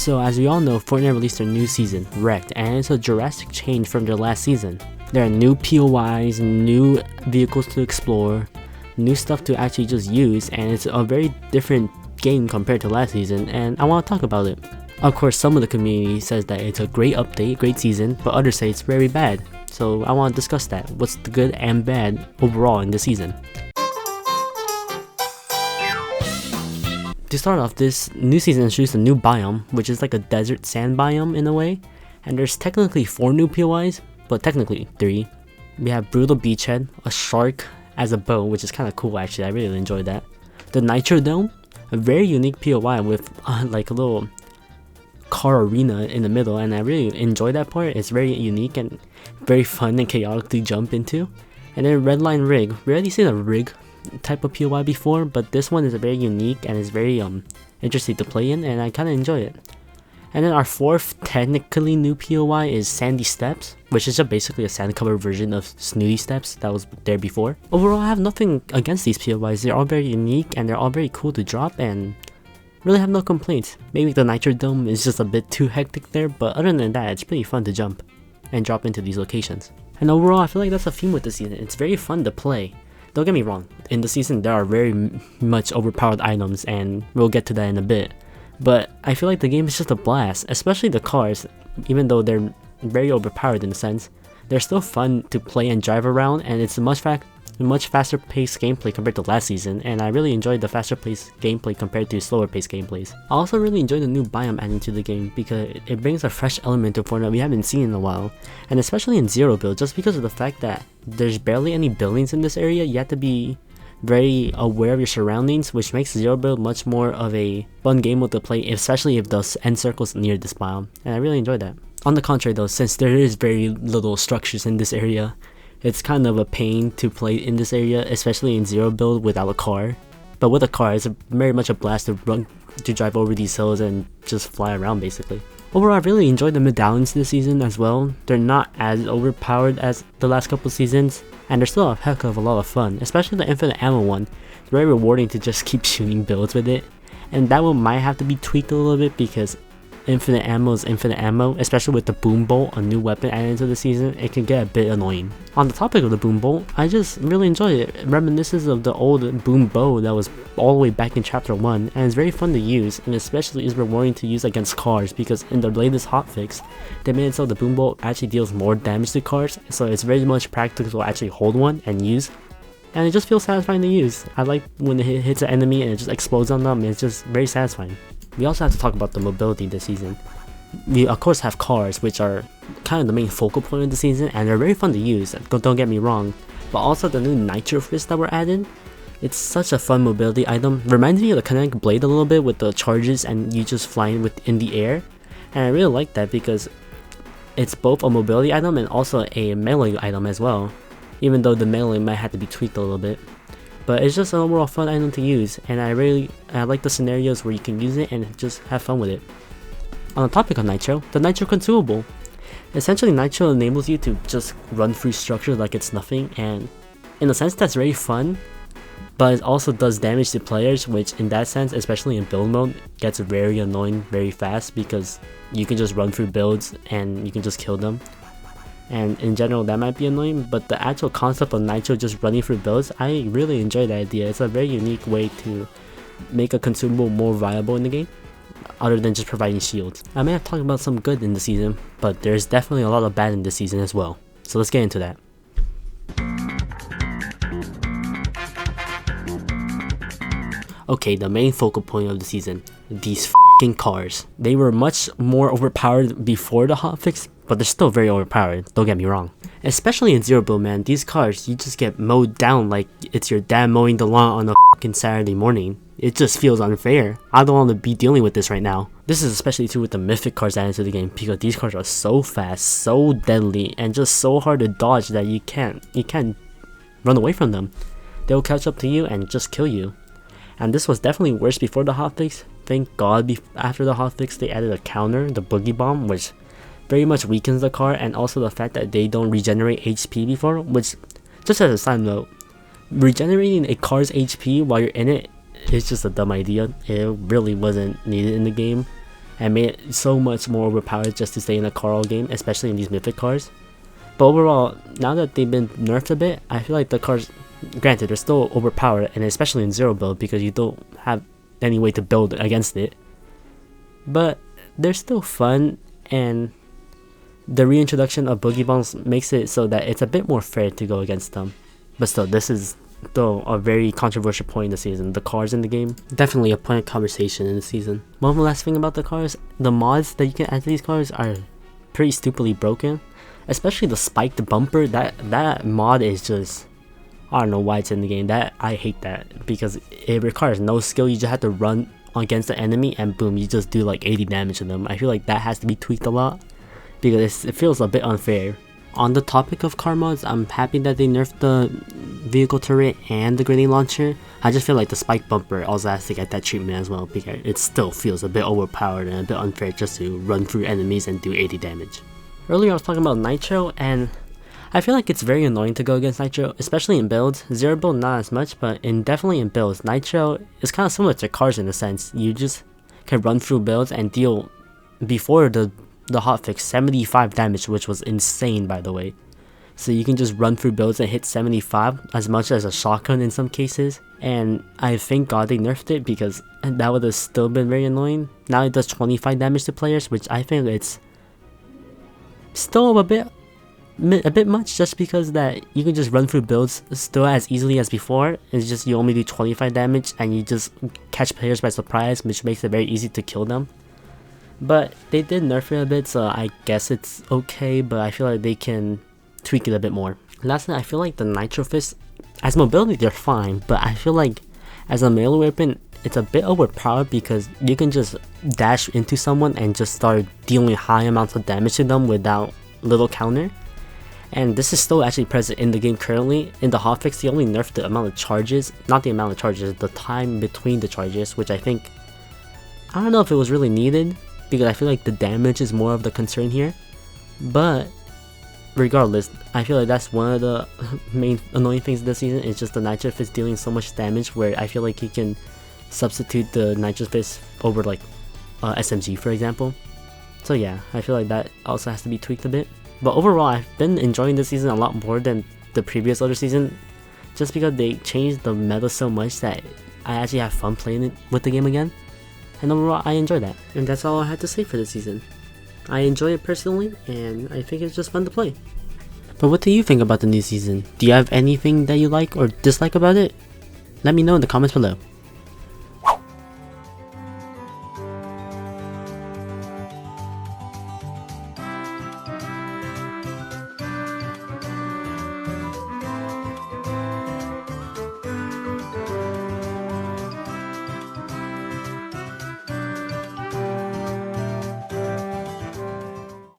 So as we all know, Fortnite released their new season, Wrecked, and it's a drastic change from their last season. There are new POIs, new vehicles to explore, new stuff to actually just use, and it's a very different game compared to last season, and I want to talk about it. Of course, some of the community says that it's a great update, great season, but others say it's very bad. So I want to discuss that. What's the good and bad overall in this season? To start off, this new season introduced a new biome, which is like a desert sand biome in a way, and there's technically 4 new POIs, but technically 3. We have Brutal Beachhead, a shark as a bow, which is kind of cool actually, I really enjoyed that. The Nitro Dome, a very unique POI with like a little car arena in the middle, and I really enjoyed that part. It's very unique and very fun and chaotic to jump into. And then Redline Rig, we already seen a rig type of POI before, but this one is very unique and is very interesting to play in, and I kind of enjoy it. And then our 4th technically new POI is Sandy Steps, which is just basically a sand cover version of Snooty Steps that was there before. Overall, I have nothing against these POIs. They're all very unique and they're all very cool to drop, and really have no complaints. Maybe the Nitro Dome is just a bit too hectic there, but other than that, it's pretty fun to jump and drop into these locations. And overall, I feel like that's a theme with the season. It's very fun to play. Don't get me wrong, in the season there are very much overpowered items, and we'll get to that in a bit. But I feel like the game is just a blast, especially the cars. Even though they're very overpowered in a sense, they're still fun to play and drive around, and it's a much faster paced gameplay compared to last season, and I really enjoyed the faster paced gameplay compared to slower paced gameplays. I also really enjoyed the new biome added to the game because it brings a fresh element to Fortnite we haven't seen in a while, and especially in Zero Build, just because of the fact that there's barely any buildings in this area. You have to be very aware of your surroundings, which makes Zero Build much more of a fun game mode to play, especially if the end circle's near this biome, and I really enjoyed that. On the contrary though, since there is very little structures in this area, it's kind of a pain to play in this area, especially in Zero Build without a car. But with a car, it's very much a blast to drive over these hills and just fly around basically. Overall, I really enjoyed the medallions this season as well. They're not as overpowered as the last couple seasons, and they're still a heck of a lot of fun, especially the infinite ammo one. It's very rewarding to just keep shooting builds with it, and that one might have to be tweaked a little bit because infinite ammo is infinite ammo, especially with the boom bolt, a new weapon added into the season. It can get a bit annoying. On the topic of the boom bolt, I just really enjoy it. It reminisces of the old boom bow that was all the way back in chapter 1, and it's very fun to use, and especially is rewarding to use against cars because in the latest hotfix, they made it so the boom bolt actually deals more damage to cars, so it's very much practical to actually hold one and use. And it just feels satisfying to use. I like when it hits an enemy and it just explodes on them. It's just very satisfying. We also have to talk about the mobility this season. We of course have cars, which are kind of the main focal point of the season, and they're very fun to use, don't get me wrong. But also the new Nitro Fist that were added. It's such a fun mobility item. Reminds me of the Kinetic Blade a little bit with the charges and you just flying in the air. And I really like that because it's both a mobility item and also a melee item as well. Even though the melee might have to be tweaked a little bit. But it's just an overall fun item to use, and I like the scenarios where you can use it and just have fun with it. On the topic of Nitro, the Nitro consumable. Essentially, Nitro enables you to just run through structures like it's nothing, and in a sense that's very fun, but it also does damage to players, which in that sense, especially in build mode, gets very annoying very fast because you can just run through builds and you can just kill them. And in general that might be annoying, but the actual concept of Nitro just running through builds, I really enjoy the idea. It's a very unique way to make a consumable more viable in the game, other than just providing shields. I may have talked about some good in the season, but there's definitely a lot of bad in this season as well. So let's get into that. Okay, the main focal point of the season, these f***ing cars. They were much more overpowered before the hotfix, but they're still very overpowered, don't get me wrong. Especially in Zero Build, man, these cars, you just get mowed down like it's your dad mowing the lawn on a f***ing Saturday morning. It just feels unfair. I don't want to be dealing with this right now. This is especially true with the mythic cars added to the game because these cars are so fast, so deadly, and just so hard to dodge that you can't run away from them. They'll catch up to you and just kill you. And this was definitely worse before the hotfix. Thank God after the hotfix they added a counter, the Boogie Bomb, which very much weakens the car, and also the fact that they don't regenerate HP before, which, just as a side note, regenerating a car's HP while you're in it is just a dumb idea. It really wasn't needed in the game, and made it so much more overpowered just to stay in a car all game, especially in these mythic cars. But overall, now that they've been nerfed a bit, I feel like the cars, granted, they're still overpowered, and especially in zero build because you don't have any way to build against it. But they're still fun, and the reintroduction of boogie bombs makes it so that it's a bit more fair to go against them. But still, this is still a very controversial point in the season. The cars in the game, definitely a point of conversation in the season. One last thing about the cars, the mods that you can add to these cars are pretty stupidly broken. Especially the spiked bumper, that mod is just, I don't know why it's in the game. That I hate that because it requires no skill. You just have to run against the enemy and boom, you just do like 80 damage to them. I feel like that has to be tweaked a lot because it feels a bit unfair. On the topic of car mods, I'm happy that they nerfed the vehicle turret and the grenade launcher. I just feel like the spike bumper also has to get that treatment as well because it still feels a bit overpowered and a bit unfair just to run through enemies and do 80 damage. Earlier I was talking about Nitro, and I feel like it's very annoying to go against Nitro, especially in builds. Zero build not as much, but definitely in builds, Nitro is kind of similar to cars in a sense. You just can run through builds and deal, before the hotfix, 75 damage, which was insane by the way. So you can just run through builds and hit 75 as much as a shotgun in some cases. And I thank God they nerfed it because that would have still been very annoying. Now it does 25 damage to players, which I think it's still a bit much just because that you can just run through builds still as easily as before. It's just you only do 25 damage and you just catch players by surprise, which makes it very easy to kill them. But they did nerf it a bit, so I guess it's okay, but I feel like they can tweak it a bit more. Lastly, I feel like the Nitro Fist, as mobility they're fine, but I feel like as a melee weapon it's a bit overpowered because you can just dash into someone and just start dealing high amounts of damage to them without little counter. And this is still actually present in the game currently. In the hotfix, they only nerfed the amount of charges, not the amount of charges, the time between the charges, which I think, I don't know if it was really needed because I feel like the damage is more of the concern here. But regardless, I feel like that's one of the main annoying things this season. It's just the Nitro Fist dealing so much damage where I feel like you can substitute the Nitro Fist over like SMG for example. So yeah, I feel like that also has to be tweaked a bit. But overall, I've been enjoying this season a lot more than the previous other season, just because they changed the meta so much that I actually have fun playing it with the game again. And overall, I enjoy that. And that's all I had to say for this season. I enjoy it personally, and I think it's just fun to play. But what do you think about the new season? Do you have anything that you like or dislike about it? Let me know in the comments below.